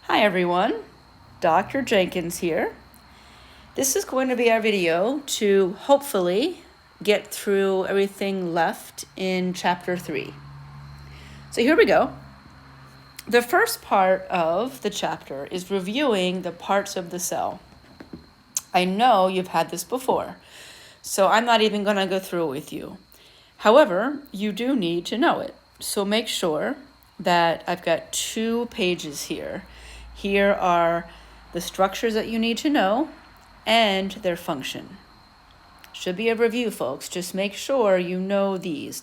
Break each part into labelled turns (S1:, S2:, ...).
S1: Hi everyone, Dr. Jenkins here. This is going to be our video to hopefully get through everything left in chapter 3. So here we go. The first part of the chapter is reviewing the parts of the cell. I know you've had this before, so I'm not even going to go through it with you. However, you do need to know it. So make sure that I've got 2 pages here. Here are the structures that you need to know and their function. Should be a review, folks. Just make sure you know these,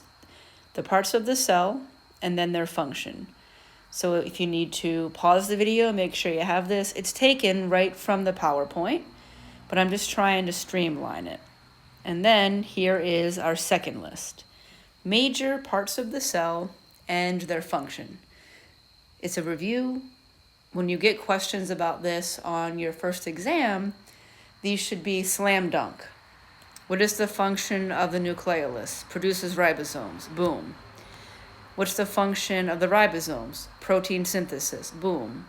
S1: the parts of the cell and then their function. So if you need to pause the video, make sure you have this. It's taken right from the PowerPoint, but I'm just trying to streamline it. And then here is our second list. Major parts of the cell and their function. It's a review. When you get questions about this on your first exam, these should be slam dunk. What is the function of the nucleolus? Produces ribosomes. Boom. What's the function of the ribosomes? Protein synthesis. Boom.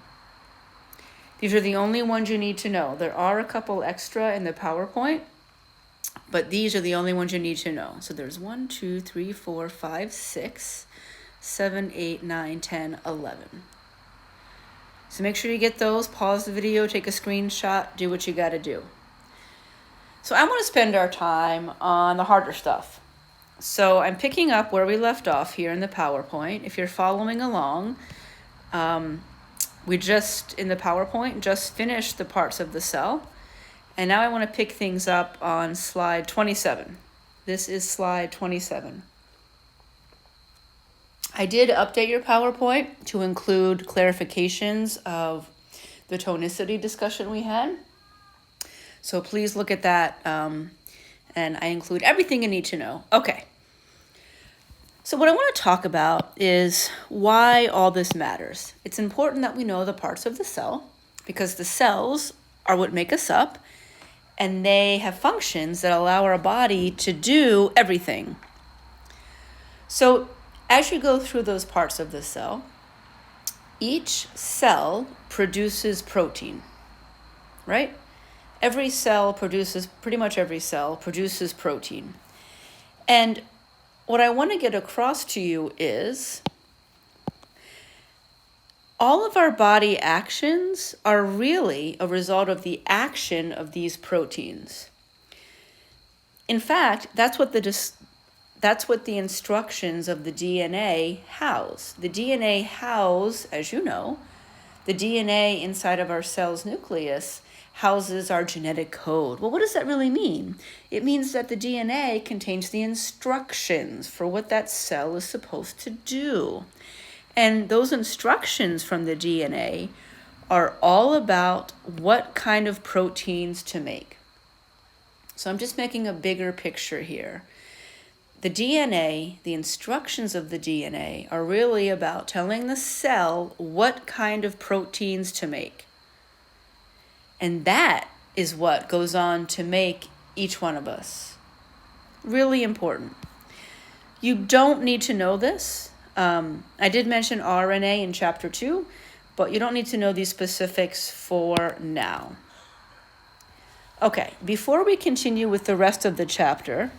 S1: These are the only ones you need to know. There are a couple extra in the PowerPoint, but these are the only ones you need to know. So there's 1, 2, 3, 4, 5, 6, 7, 8, 9, 10, 11. So make sure you get those, pause the video, take a screenshot, do what you gotta do. So I wanna spend our time on the harder stuff. So I'm picking up where we left off here in the PowerPoint. If you're following along, we just, in the PowerPoint, just finished the parts of the cell. And now I wanna pick things up on slide 27. This is slide 27. I did update your PowerPoint to include clarifications of the tonicity discussion we had. So please look at that, and I include everything you need to know. Okay. So what I want to talk about is why all this matters. It's important that we know the parts of the cell because the cells are what make us up, and they have functions that allow our body to do everything. So as you go through those parts of the cell, each cell produces protein, right? Every cell produces, pretty much every cell produces protein. And what I want to get across to you is all of our body actions are really a result of the action of these proteins. In fact, that's what the instructions of the DNA house. The DNA house, as you know, the DNA inside of our cell's nucleus houses our genetic code. Well, what does that really mean? It means that the DNA contains the instructions for what that cell is supposed to do. And those instructions from the DNA are all about what kind of proteins to make. So I'm just making a bigger picture here. The DNA, the instructions of the DNA are really about telling the cell what kind of proteins to make. And that is what goes on to make each one of us. Really important. You don't need to know this. I did mention RNA in chapter 2, but you don't need to know these specifics for now. Okay, before we continue with the rest of the chapter,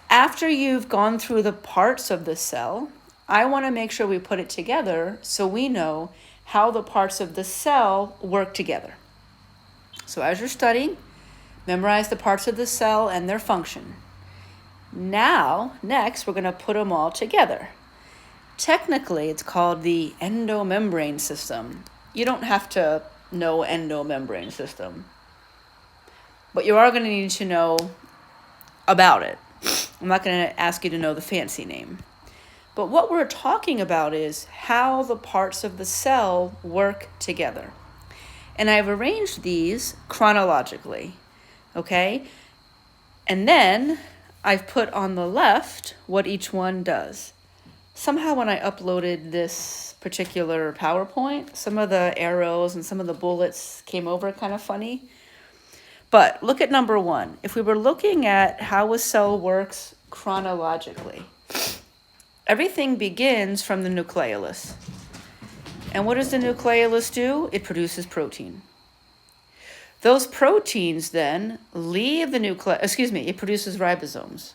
S1: after you've gone through the parts of the cell, I want to make sure we put it together so we know how the parts of the cell work together. So as you're studying, memorize the parts of the cell and their function. Now, next, we're going to put them all together. Technically, it's called the endomembrane system. You don't have to know endomembrane system, but you are going to need to know about it. I'm not going to ask you to know the fancy name. But what we're talking about is how the parts of the cell work together. And I've arranged these chronologically, okay? And then I've put on the left what each one does. Somehow when I uploaded this particular PowerPoint, some of the arrows and some of the bullets came over kind of funny. But look at number 1. If we were looking at how a cell works chronologically, everything begins from the nucleolus. And what does the nucleolus do? It produces protein. Those proteins then leave the it produces ribosomes.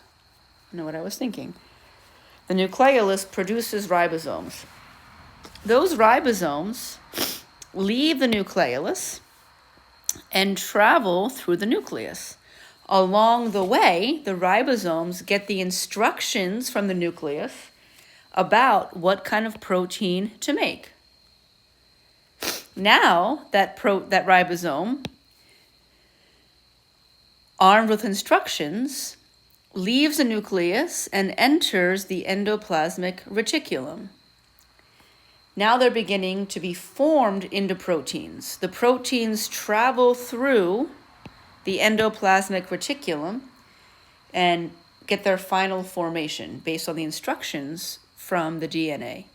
S1: You know what I was thinking. The nucleolus produces ribosomes. Those ribosomes leave the nucleolus and travel through the nucleus. Along the way, the ribosomes get the instructions from the nucleus about what kind of protein to make. Now, that ribosome, armed with instructions, leaves the nucleus and enters the endoplasmic reticulum. Now they're beginning to be formed into proteins. The proteins travel through the endoplasmic reticulum and get their final formation based on the instructions from the DNA.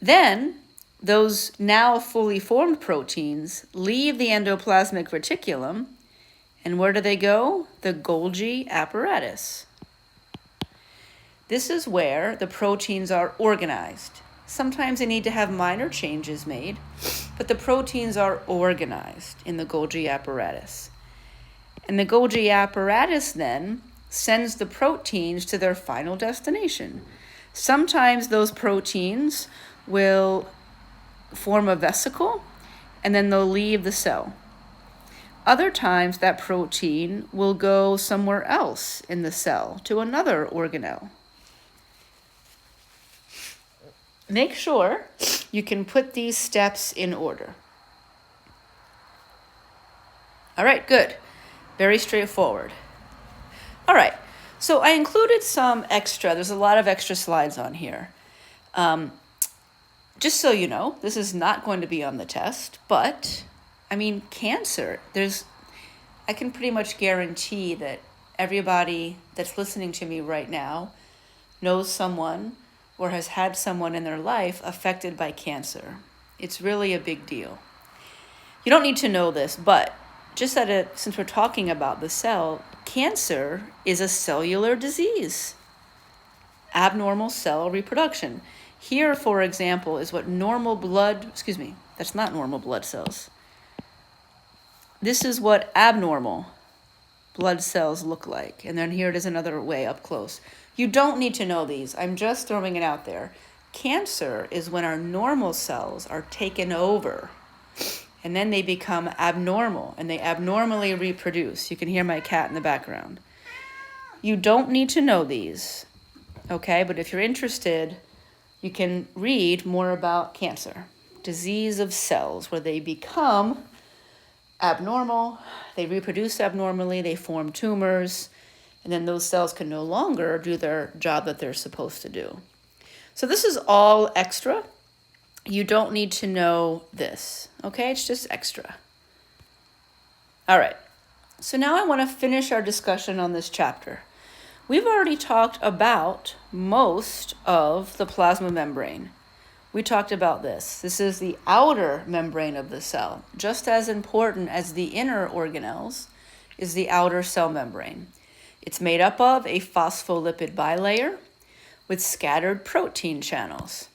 S1: Then, those now fully formed proteins leave the endoplasmic reticulum, and where do they go? The Golgi apparatus. This is where the proteins are organized. Sometimes they need to have minor changes made, but the proteins are organized in the Golgi apparatus. And the Golgi apparatus then sends the proteins to their final destination. Sometimes those proteins will form a vesicle, and then they'll leave the cell. Other times that protein will go somewhere else in the cell to another organelle. Make sure you can put these steps in order. All right, good. Very straightforward. All right, so I included some extra. There's a lot of extra slides on here. Just so you know, this is not going to be on the test, but cancer, I can pretty much guarantee that everybody that's listening to me right now knows someone or has had someone in their life affected by cancer. It's really a big deal. You don't need to know this, but just since we're talking about the cell, cancer is a cellular disease. Abnormal cell reproduction. Here, for example, is what that's not normal blood cells. This is what abnormal blood cells look like. And then here it is another way up close. You don't need to know these. I'm just throwing it out there. Cancer is when our normal cells are taken over, and then they become abnormal, and they abnormally reproduce. You can hear my cat in the background. You don't need to know these, okay? But if you're interested, you can read more about cancer. Disease of cells, where they become abnormal, they reproduce abnormally, they form tumors, and then those cells can no longer do their job that they're supposed to do. So this is all extra. You don't need to know this, okay? It's just extra. All right, so now I want to finish our discussion on this chapter. We've already talked about most of the plasma membrane. We talked about this. This is the outer membrane of the cell. Just as important as the inner organelles is the outer cell membrane. It's made up of a phospholipid bilayer with scattered protein channels.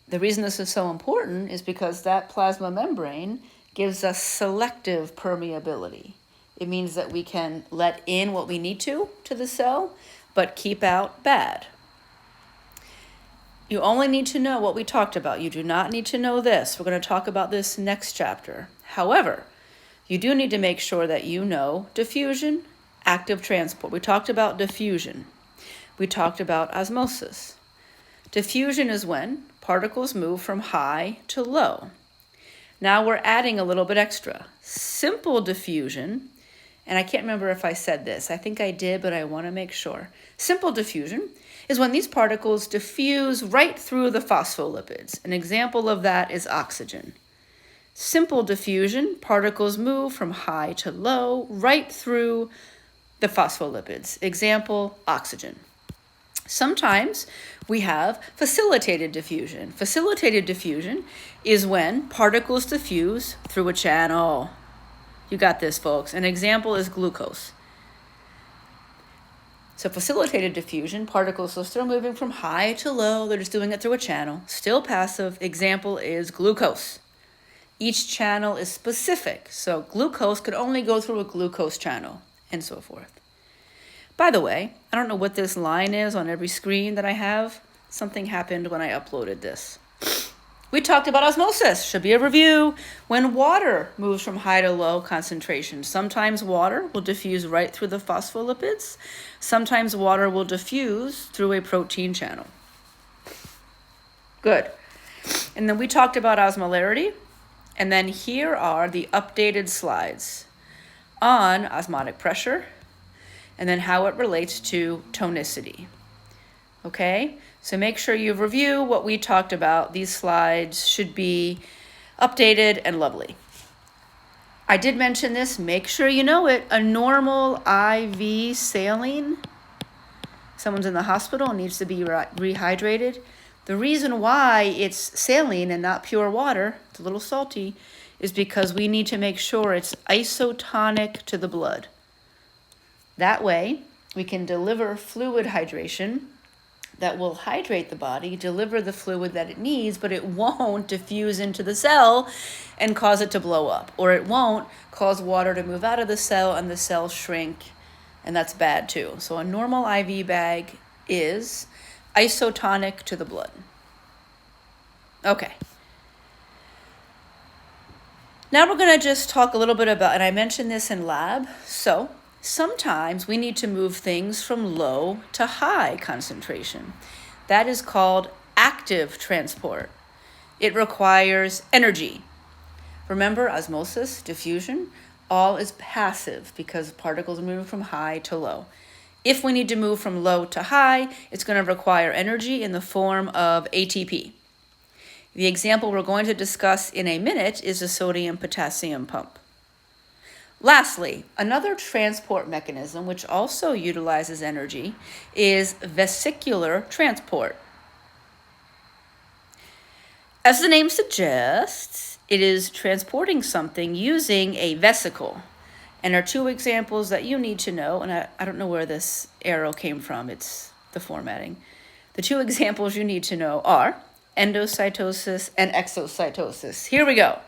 S1: The reason this is so important is because that plasma membrane gives us selective permeability. It means that we can let in what we need to the cell, but keep out bad. You only need to know what we talked about. You do not need to know this. We're going to talk about this next chapter. However, you do need to make sure that you know diffusion, active transport. We talked about diffusion. We talked about osmosis. Diffusion is when particles move from high to low. Now we're adding a little bit extra. Simple diffusion, and I can't remember if I said this. I think I did, but I want to make sure. Simple diffusion is when these particles diffuse right through the phospholipids. An example of that is oxygen. Simple diffusion, particles move from high to low right through the phospholipids. Example, oxygen. Sometimes we have facilitated diffusion. Facilitated diffusion is when particles diffuse through a channel. You got this, folks. An example is glucose. So facilitated diffusion, particles are still moving from high to low. They're just doing it through a channel. Still passive. Example is glucose. Each channel is specific. So glucose could only go through a glucose channel, and so forth. By the way, I don't know what this line is on every screen that I have. Something happened when I uploaded this. We talked about osmosis. Should be a review. When water moves from high to low concentration, sometimes water will diffuse right through the phospholipids. Sometimes water will diffuse through a protein channel. Good. And then we talked about osmolarity. And then here are the updated slides on osmotic pressure and then how it relates to tonicity. Okay? So make sure you review what we talked about. These slides should be updated and lovely. I did mention this. Make sure you know it. A normal IV saline. Someone's in the hospital and needs to be rehydrated. The reason why it's saline and not pure water, it's a little salty, is because we need to make sure it's isotonic to the blood. That way, we can deliver fluid hydration that will hydrate the body, deliver the fluid that it needs, but it won't diffuse into the cell and cause it to blow up. Or it won't cause water to move out of the cell and the cell shrink, and that's bad too. So a normal IV bag is isotonic to the blood. Okay. Now we're going to just talk a little bit about, and I mentioned this in lab, so sometimes we need to move things from low to high concentration. That is called active transport. It requires energy. Remember, osmosis, diffusion, all is passive because particles are moving from high to low. If we need to move from low to high, it's going to require energy in the form of ATP. The example we're going to discuss in a minute is the sodium-potassium pump. Lastly, another transport mechanism which also utilizes energy is vesicular transport. As the name suggests, it is transporting something using a vesicle. And there are two examples that you need to know, and I don't know where this arrow came from, it's the formatting. The two examples you need to know are endocytosis and exocytosis. Here we go.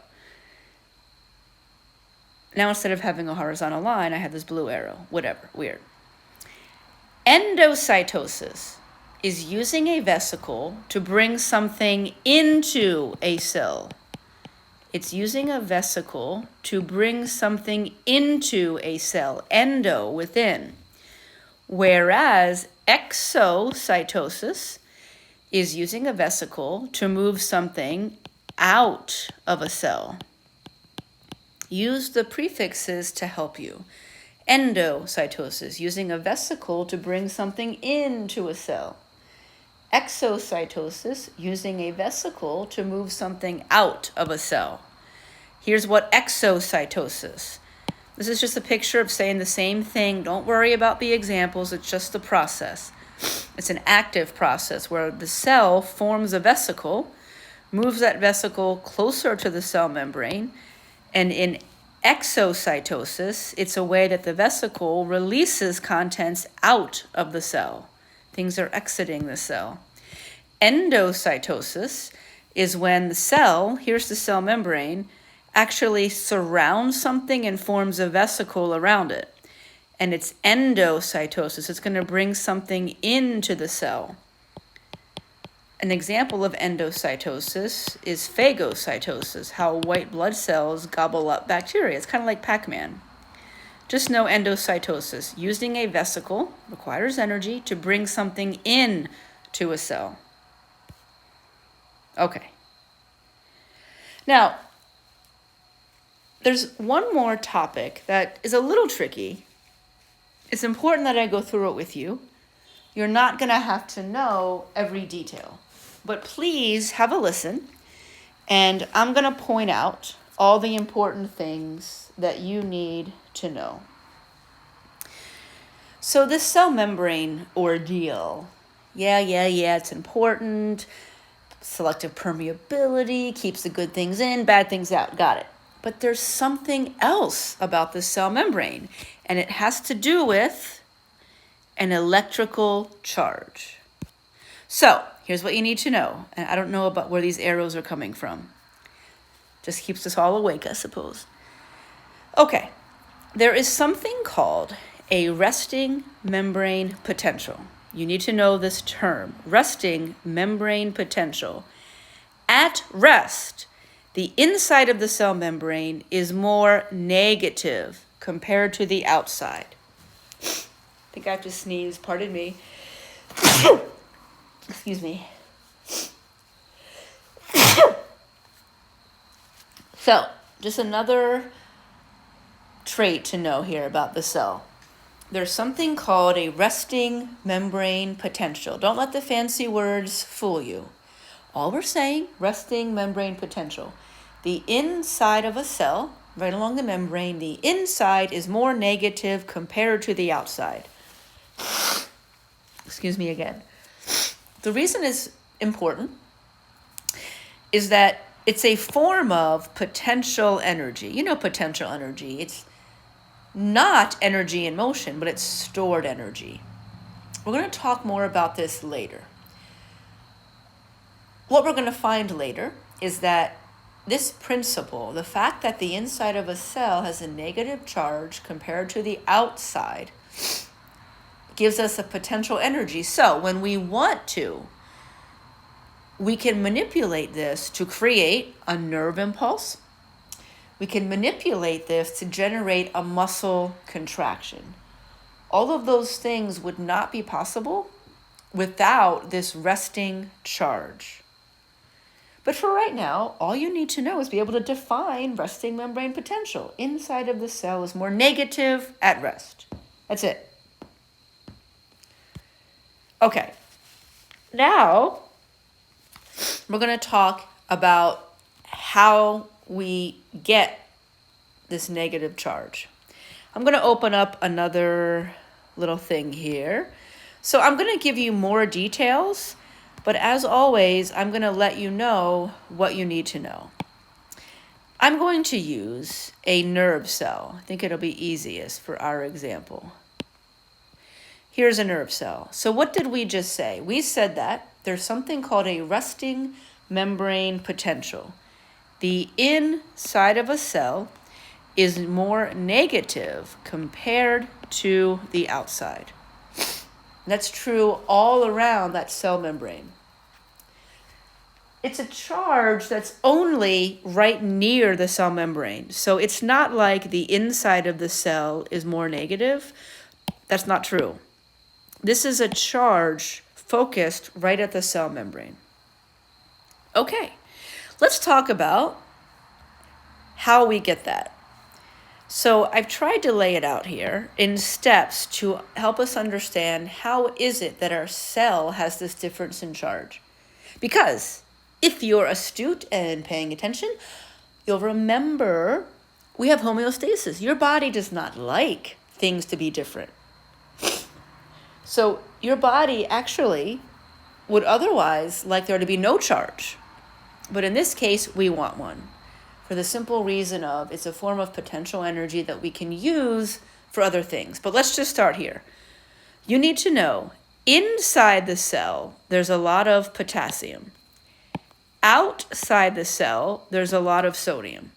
S1: Now instead of having a horizontal line, I have this blue arrow. Whatever, weird. Endocytosis is using a vesicle to bring something into a cell. It's using a vesicle to bring something into a cell, endo, within. Whereas exocytosis is using a vesicle to move something out of a cell. Use the prefixes to help you. Endocytosis, using a vesicle to bring something into a cell. Exocytosis, using a vesicle to move something out of a cell. Here's what exocytosis. This is just a picture of saying the same thing. Don't worry about the examples, it's just the process. It's an active process where the cell forms a vesicle, moves that vesicle closer to the cell membrane, and in exocytosis, it's a way that the vesicle releases contents out of the cell. Things are exiting the cell. Endocytosis is when the cell, here's the cell membrane, actually surrounds something and forms a vesicle around it. And it's endocytosis. It's going to bring something into the cell. An example of endocytosis is phagocytosis, how white blood cells gobble up bacteria. It's kind of like Pac-Man. Just know endocytosis. Using a vesicle requires energy to bring something in to a cell. Okay. Now, there's one more topic that is a little tricky. It's important that I go through it with you. You're not going to have to know every detail. But please have a listen, and I'm going to point out all the important things that you need to know. So this cell membrane ordeal, yeah, it's important. Selective permeability keeps the good things in, bad things out. Got it. But there's something else about the cell membrane, and it has to do with an electrical charge. So here's what you need to know. And I don't know about where these arrows are coming from. Just keeps us all awake, I suppose. Okay, there is something called a resting membrane potential. You need to know this term, resting membrane potential. At rest, the inside of the cell membrane is more negative compared to the outside. I think I have to sneeze, pardon me. Excuse me. So, just another trait to know here about the cell. There's something called a resting membrane potential. Don't let the fancy words fool you. All we're saying, resting membrane potential. The inside of a cell, right along the membrane, the inside is more negative compared to the outside. Excuse me again. The reason it's important is that it's a form of potential energy. You know potential energy. It's not energy in motion, but it's stored energy. We're going to talk more about this later. What we're going to find later is that this principle, the fact that the inside of a cell has a negative charge compared to the outside, gives us a potential energy. So when we want to, we can manipulate this to create a nerve impulse. We can manipulate this to generate a muscle contraction. All of those things would not be possible without this resting charge. But for right now, all you need to know is be able to define resting membrane potential. Inside of the cell is more negative at rest. That's it. Okay. Now, we're going to talk about how we get this negative charge. I'm going to open up another little thing here. So I'm going to give you more details, but as always, I'm going to let you know what you need to know. I'm going to use a nerve cell. I think it'll be easiest for our example. Here's a nerve cell. So what did we just say? We said that there's something called a resting membrane potential. The inside of a cell is more negative compared to the outside. That's true all around that cell membrane. It's a charge that's only right near the cell membrane. So it's not like the inside of the cell is more negative. That's not true. This is a charge focused right at the cell membrane. Okay, let's talk about how we get that. So I've tried to lay it out here in steps to help us understand how is it that our cell has this difference in charge. Because if you're astute and paying attention, you'll remember we have homeostasis. Your body does not like things to be different. So your body actually would otherwise like there to be no charge. But in this case, we want one. For the simple reason of it's a form of potential energy that we can use for other things. But let's just start here. You need to know, inside the cell, there's a lot of potassium. Outside the cell, there's a lot of sodium.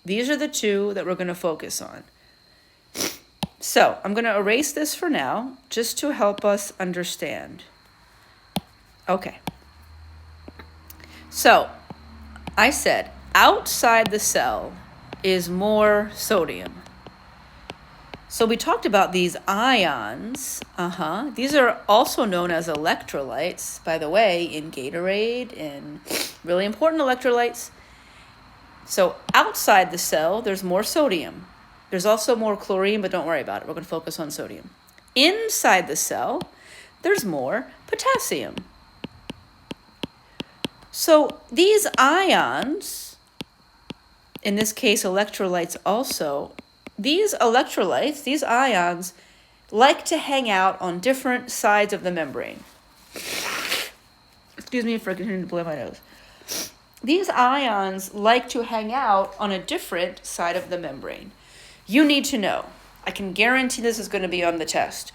S1: These are the two that we're going to focus on. So I'm going to erase this for now, just to help us understand. Okay. So I said outside the cell is more sodium. So we talked about these ions. These are also known as electrolytes, by the way, in Gatorade and really important electrolytes. So outside the cell, there's more sodium. There's also more chlorine, but don't worry about it. We're going to focus on sodium. Inside the cell, there's more potassium. So these ions, in this case electrolytes also, these electrolytes, these ions, like to hang out on different sides of the membrane. Excuse me for continuing to blow my nose. These ions like to hang out on a different side of the membrane. You need to know, I can guarantee this is going to be on the test.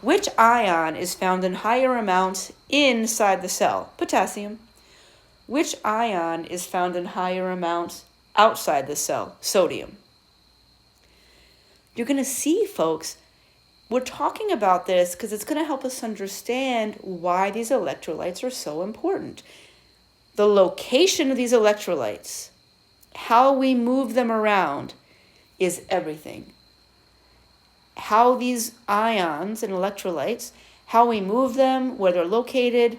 S1: Which ion is found in higher amounts inside the cell? Potassium. Which ion is found in higher amounts outside the cell? Sodium. You're going to see, folks, we're talking about this because it's going to help us understand why these electrolytes are so important. The location of these electrolytes, how we move them around, is everything. How these ions and electrolytes, how we move them, where they're located,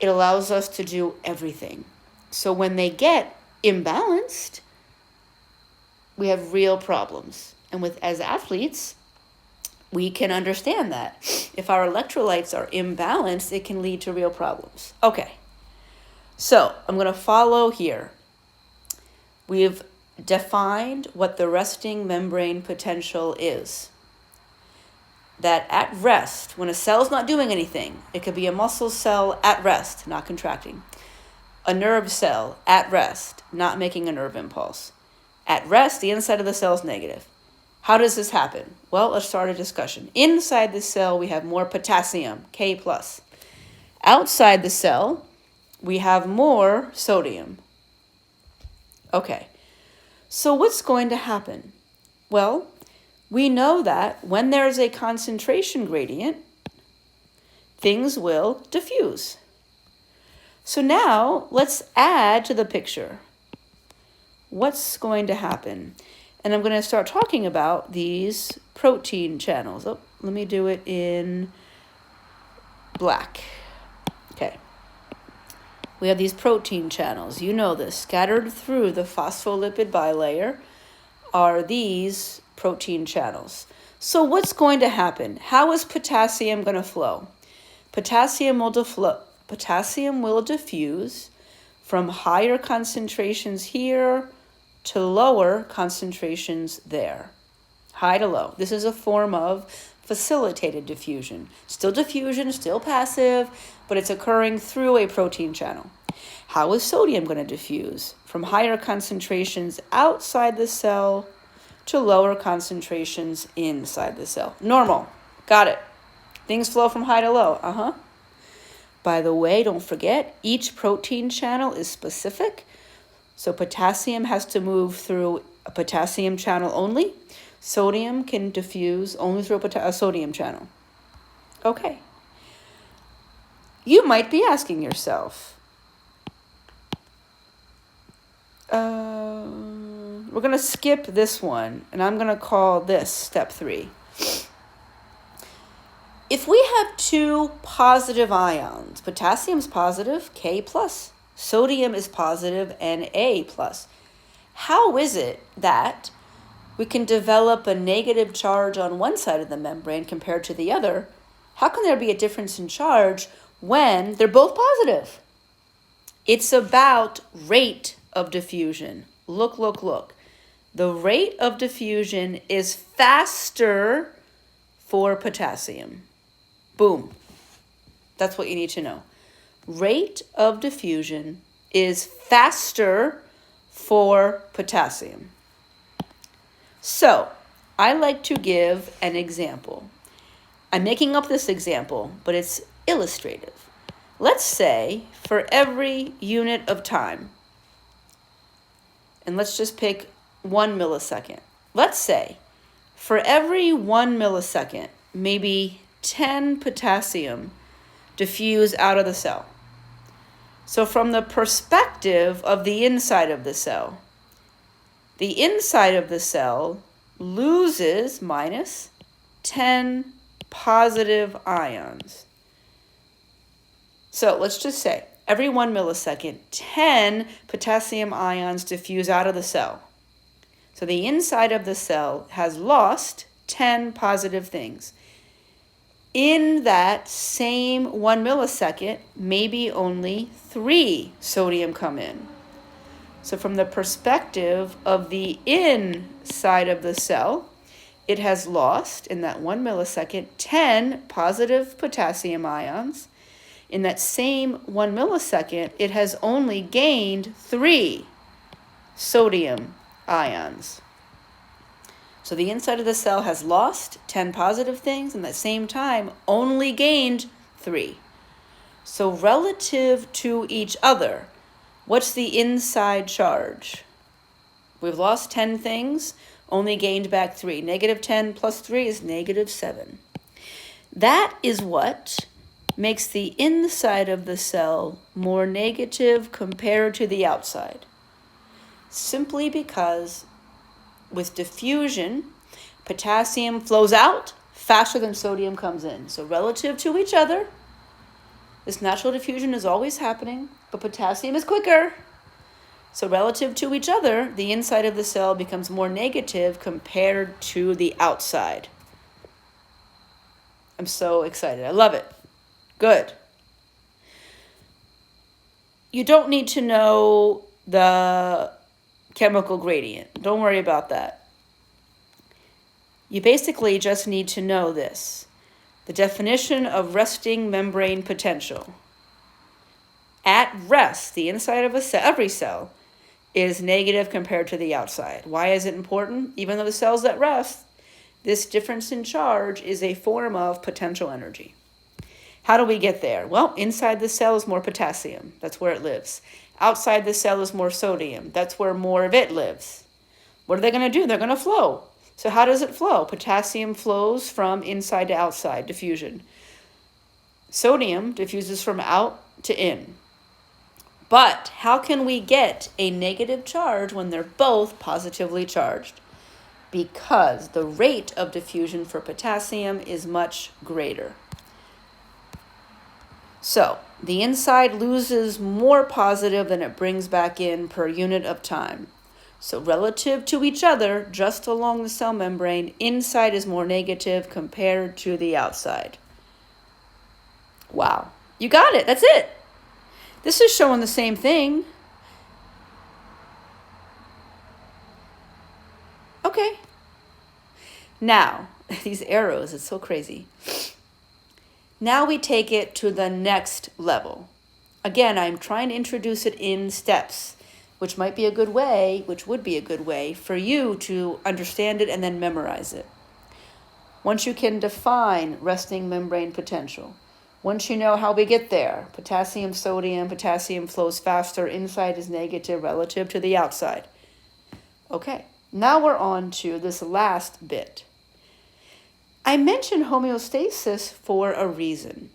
S1: it allows us to do everything. So when they get imbalanced, we have real problems. And as athletes, we can understand that. If our electrolytes are imbalanced, it can lead to real problems. Okay, so I'm going to follow here. We've defined what the resting membrane potential is. That at rest, when a cell's not doing anything, it could be a muscle cell at rest, not contracting. A nerve cell at rest, not making a nerve impulse. At rest, the inside of the cell is negative. How does this happen? Well, let's start a discussion. Inside the cell, we have more potassium, K+. Outside the cell, we have more sodium. Okay, so what's going to happen? Well, we know that when there's a concentration gradient, things will diffuse. So now let's add to the picture. What's going to happen? And I'm going to start talking about these protein channels. Oh, let me do it in black. Okay. We have these protein channels. You know this. Scattered through the phospholipid bilayer are these protein channels. So what's going to happen? How is potassium going to flow? Potassium will diffuse from higher concentrations here to lower concentrations there. High to low. This is a form of facilitated diffusion. Still diffusion, still passive, but it's occurring through a protein channel. How is sodium going to diffuse? From higher concentrations outside the cell to lower concentrations inside the cell. Normal. Got it. Things flow from high to low. By the way, don't forget, each protein channel is specific. So potassium has to move through a potassium channel only. Sodium can diffuse only through a sodium channel. Okay. You might be asking yourself, we're going to skip this one, and I'm going to call this step 3. If we have 2 positive ions, potassium's positive, K+, sodium is positive, Na+, how is it that we can develop a negative charge on one side of the membrane compared to the other? How can there be a difference in charge when they're both positive? It's about rate of diffusion. Look. The rate of diffusion is faster for potassium. Boom. That's what you need to know. Rate of diffusion is faster for potassium. So, I like to give an example. I'm making up this example, but it's illustrative. Let's say for every unit of time, and let's just pick 1 millisecond. Let's say for every 1 millisecond, maybe 10 potassium diffuse out of the cell. So from the perspective of the inside of the cell loses minus 10 positive ions. So let's just say every 1 millisecond, 10 potassium ions diffuse out of the cell. So the inside of the cell has lost 10 positive things. In that same 1 millisecond, maybe only 3 sodium come in. So from the perspective of the inside of the cell, it has lost, in that 1 millisecond, 10 positive potassium ions. In that same 1 millisecond, it has only gained 3 sodium ions. So So the inside of the cell has lost 10 positive things and at the same time only gained 3. So relative to each other, what's the inside charge? We've lost 10 things, only gained back 3. Negative 10 plus 3 is negative 7. That is what makes the inside of the cell more negative compared to the outside. Simply because with diffusion, potassium flows out faster than sodium comes in. So relative to each other, this natural diffusion is always happening, but potassium is quicker. So relative to each other, the inside of the cell becomes more negative compared to the outside. I'm so excited. I love it. Good. You don't need to know the chemical gradient. Don't worry about that. You basically just need to know this. The definition of resting membrane potential. At rest, the inside of a cell, every cell, is negative compared to the outside. Why is it important? Even though the cell's at rest, this difference in charge is a form of potential energy. How do we get there? Well, inside the cell is more potassium. That's where it lives. Outside the cell is more sodium. That's where more of it lives. What are they going to do? They're going to flow. So how does it flow? Potassium flows from inside to outside, diffusion. Sodium diffuses from out to in. But how can we get a negative charge when they're both positively charged? Because the rate of diffusion for potassium is much greater. So the inside loses more positive than it brings back in per unit of time. So relative to each other, just along the cell membrane, inside is more negative compared to the outside. Wow, you got it. That's it. This is showing the same thing. Okay. Now, these arrows, it's so crazy. Now we take it to the next level. Again, I'm trying to introduce it in steps, which would be a good way for you to understand it and then memorize it. Once you can define resting membrane potential, once you know how we get there, potassium flows faster, inside is negative relative to the outside. Okay, now we're on to this last bit. I mentioned homeostasis for a reason.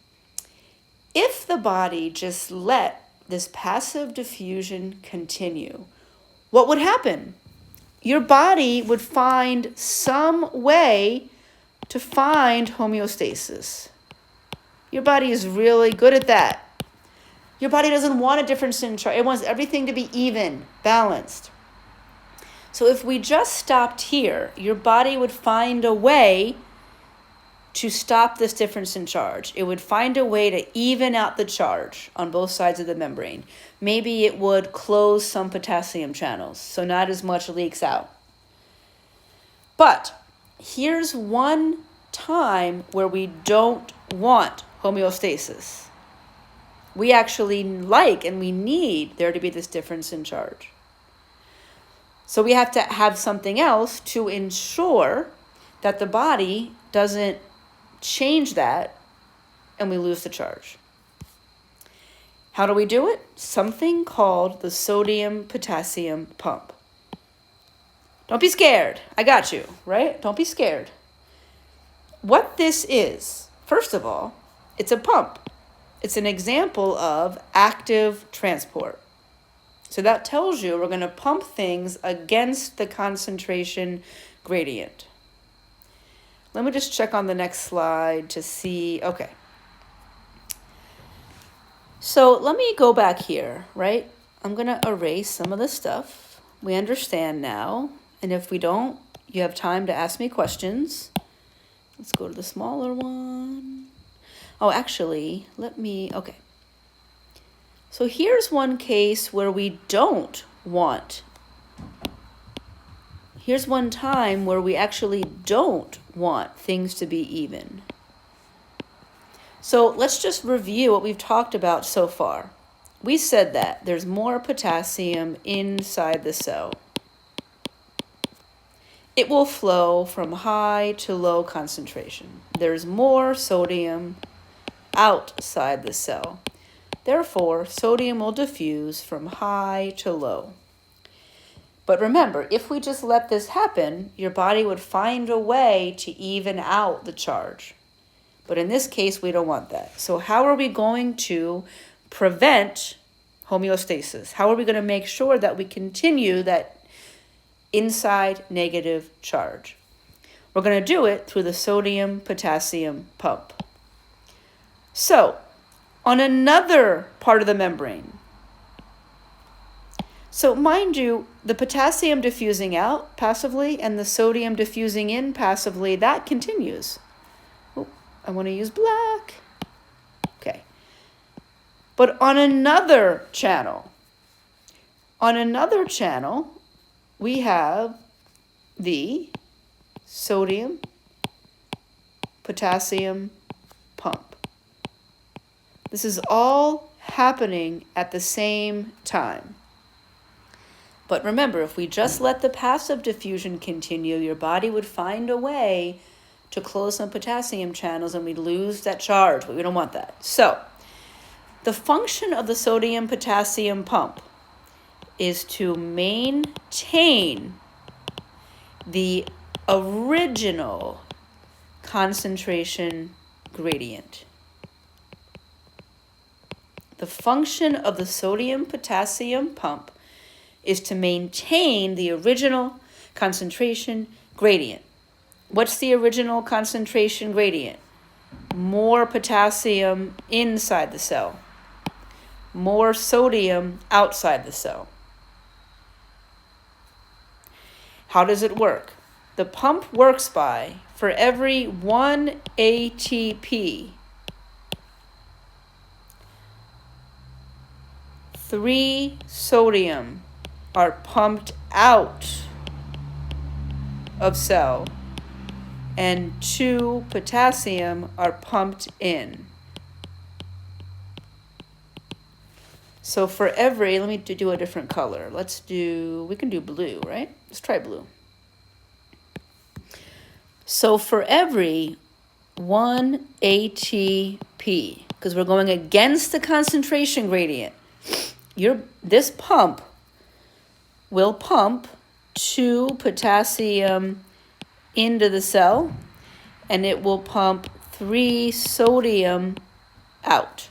S1: If the body just let this passive diffusion continue, what would happen? Your body would find some way to find homeostasis. Your body is really good at that. Your body doesn't want a difference in charge. It wants everything to be even, balanced. So if we just stopped here, your body would find a way to stop this difference in charge. It would find a way to even out the charge on both sides of the membrane. Maybe it would close some potassium channels, so not as much leaks out. But here's one time where we don't want homeostasis. We actually like and we need there to be this difference in charge. So we have to have something else to ensure that the body doesn't change that and we lose the charge. How do we do it? Something called the sodium-potassium pump. Don't be scared. I got you, right? Don't be scared. What this is, first of all, it's a pump. It's an example of active transport. So that tells you we're going to pump things against the concentration gradient. Let me just check on the next slide to see. Okay. So let me go back here, right? I'm going to erase some of the stuff. We understand now. And if we don't, you have time to ask me questions. Let's go to the smaller one. Oh, actually, okay. So here's one case where we don't want. Here's one time where we actually don't want things to be even. So let's just review what we've talked about so far. We said that there's more potassium inside the cell. it will flow from high to low concentration. There's more sodium outside the cell. Therefore, sodium will diffuse from high to low. But remember, if we just let this happen, your body would find a way to even out the charge. But in this case, we don't want that. So how are we going to prevent homeostasis? How are we going to make sure that we continue that inside negative charge? We're going to do it through the sodium-potassium pump. So, on another part of the membrane, so mind you, the potassium diffusing out passively and the sodium diffusing in passively, that continues. Oh, I want to use black. Okay. But on another channel, we have the sodium potassium pump. This is all happening at the same time. But remember, if we just let the passive diffusion continue, your body would find a way to close some potassium channels and we'd lose that charge, but we don't want that. So, the function of the sodium-potassium pump is to maintain the original concentration gradient. The function of the sodium-potassium pump is to maintain the original concentration gradient. What's the original concentration gradient? More potassium inside the cell, more sodium outside the cell. How does it work? The pump works by, for every 1 ATP, 3 sodium are pumped out of cell and 2 potassium are pumped in. So for every, let me do a different color. We can do blue, right? Let's try blue. So for every 1 ATP, because we're going against the concentration gradient, this pump will pump 2 potassium into the cell, and it will pump 3 sodium out.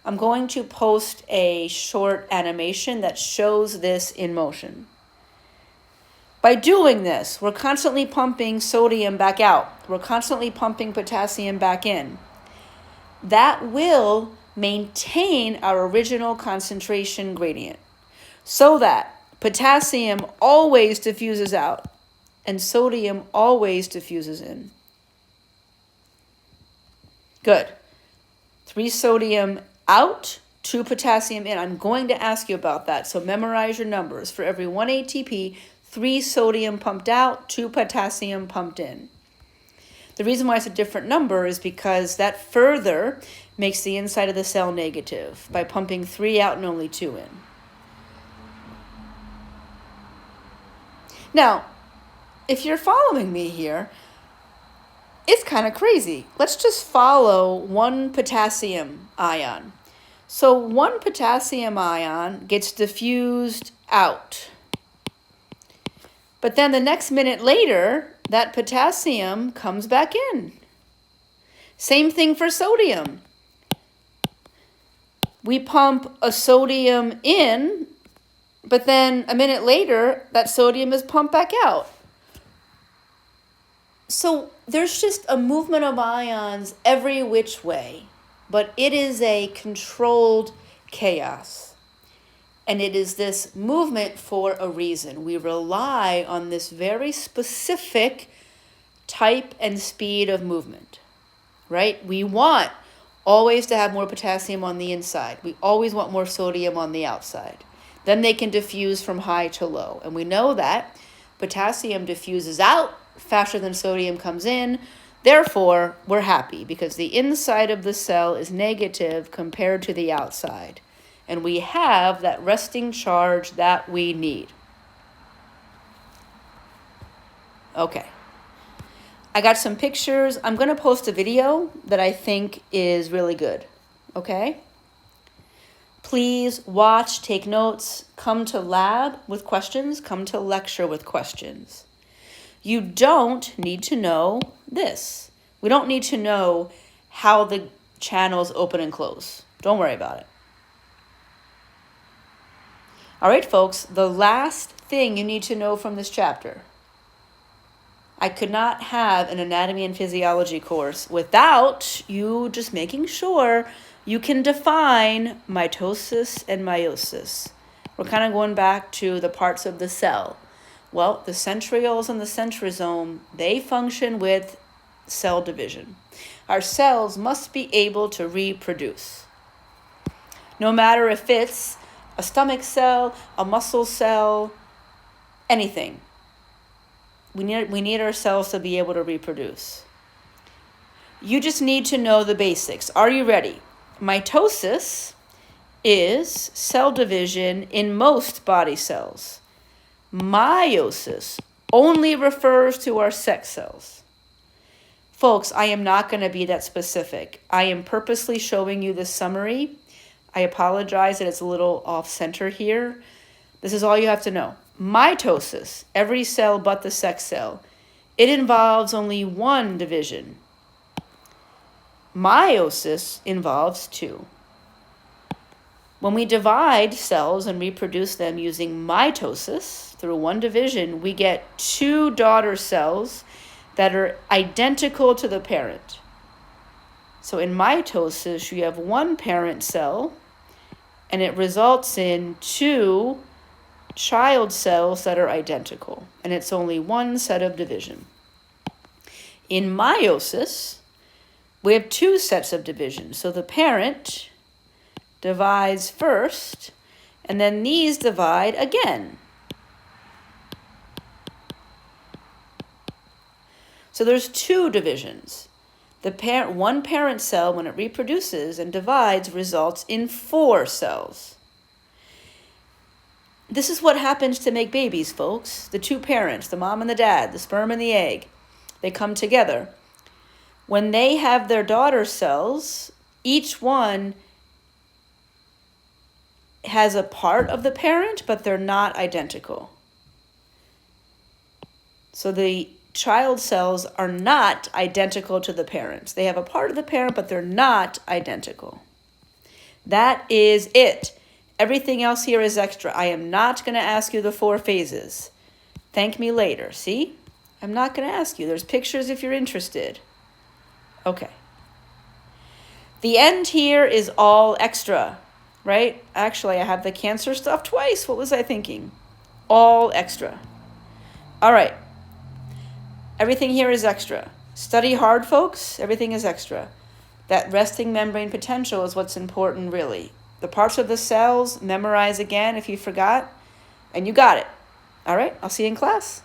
S1: I'm going to post a short animation that shows this in motion. By doing this, we're constantly pumping sodium back out. We're constantly pumping potassium back in. That will maintain our original concentration gradient so that potassium always diffuses out and sodium always diffuses in. Good. 3 sodium out, 2 potassium in. I'm going to ask you about that, so memorize your numbers. For every 1 ATP, 3 sodium pumped out, 2 potassium pumped in. The reason why it's a different number is because that further makes the inside of the cell negative by pumping 3 out and only 2 in. Now, if you're following me here, it's kind of crazy. Let's just follow 1 potassium ion. So 1 potassium ion gets diffused out. But then the next minute later, that potassium comes back in. Same thing for sodium. We pump a sodium in, but then a minute later, that sodium is pumped back out. So there's just a movement of ions every which way, but it is a controlled chaos. And it is this movement for a reason. We rely on this very specific type and speed of movement, right? We want always to have more potassium on the inside. We always want more sodium on the outside. Then they can diffuse from high to low. And we know that potassium diffuses out faster than sodium comes in. Therefore, we're happy because the inside of the cell is negative compared to the outside. And we have that resting charge that we need. Okay. I got some pictures. I'm going to post a video that I think is really good. Okay? Please watch, take notes, come to lab with questions, come to lecture with questions. You don't need to know this. We don't need to know how the channels open and close. Don't worry about it. All right, folks, the last thing you need to know from this chapter. I could not have an anatomy and physiology course without you just making sure you can define mitosis and meiosis. We're kind of going back to the parts of the cell. Well, the centrioles and the centrosome, they function with cell division. Our cells must be able to reproduce. No matter if it's a stomach cell, a muscle cell, anything. We need our cells to be able to reproduce. You just need to know the basics. Are you ready? Mitosis is cell division in most body cells. Meiosis only refers to our sex cells. Folks, I am not going to be that specific. I am purposely showing you this summary. I apologize that it's a little off center here. This is all you have to know. Mitosis, every cell but the sex cell, it involves only one division. Meiosis involves two. When we divide cells and reproduce them using mitosis through one division, we get two daughter cells that are identical to the parent. So in mitosis, you have one parent cell, and it results in two child cells that are identical, and it's only one set of division. In meiosis, we have two sets of division. So the parent divides first, and then these divide again. So there's two divisions. One parent cell, when it reproduces and divides, results in four cells. This is what happens to make babies, folks. The two parents, the mom and the dad, the sperm and the egg, they come together. When they have their daughter cells, each one has a part of the parent, but they're not identical. So the child cells are not identical to the parents. They have a part of the parent, but they're not identical. That is it. Everything else here is extra. I am not going to ask you the four phases. Thank me later. See? I'm not going to ask you. There's pictures if you're interested. Okay. The end here is all extra, right? Actually, I have the cancer stuff twice. What was I thinking? All extra. All right. Everything here is extra. Study hard, folks. Everything is extra. That resting membrane potential is what's important, really. The parts of the cells, memorize again if you forgot, and you got it. All right, I'll see you in class.